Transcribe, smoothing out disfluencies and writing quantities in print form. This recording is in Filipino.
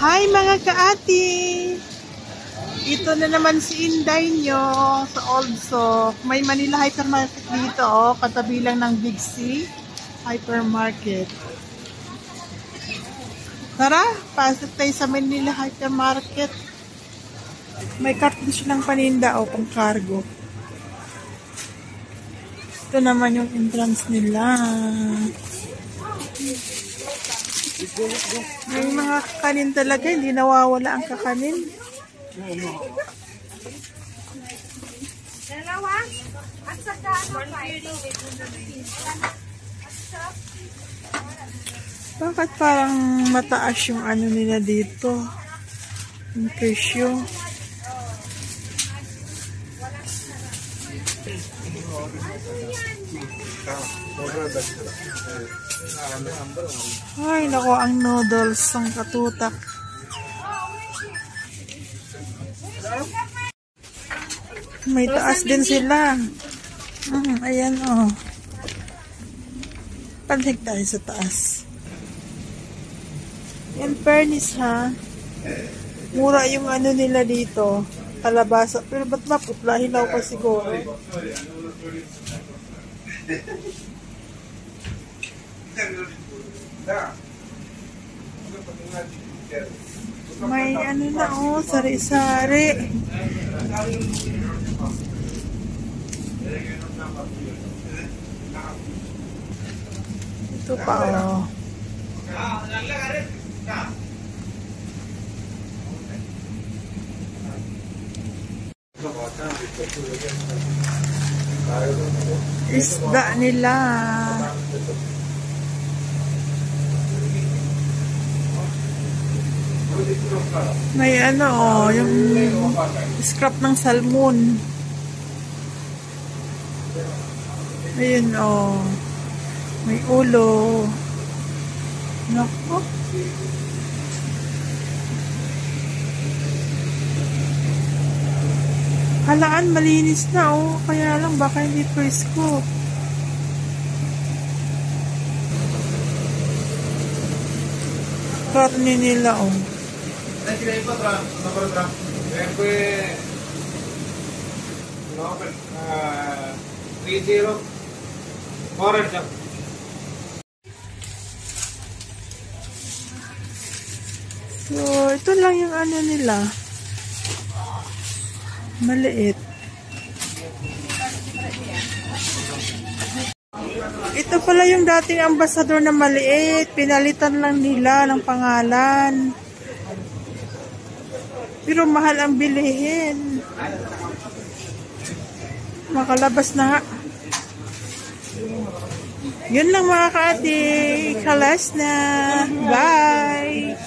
Hi mga kaati! Ito na naman si Inday nyo sa Oldso. May Manila Hypermarket dito, katabi lang ng Big C Hypermarket. Tara, pasok tayo sa Manila Hypermarket. May cartridge ng paninda pang cargo. Ito naman yung entrance nila. May mga kakanin talaga, hindi nawawala ang kakanin. Dalawa? At saka ano pa? Bakit parang mataas yung ano nila dito? Yung presyo. Ay, nako, ang noodles, ang katutak. May taas din sila. Ayan, Panhig tayo sa taas. Yan, fairness ha. Mura yung ano nila dito. Kalabasa. Pero ba't maputla? Hilaw pa siguro. May ano na sari-sari. Ito pa isda nila. May yung scrap ng salmon. Ayun may ulo. Nako. Halaan malinis na kaya lang baka hindi presko. Karne nila So, ito lang yung ano nila. Maliit. Ito pala yung dating ambasador na maliit. Pinalitan lang nila ng pangalan. Pero mahal ang bilihin. Makalabas na nga. Yun lang mga kaati. Kalas na. Bye!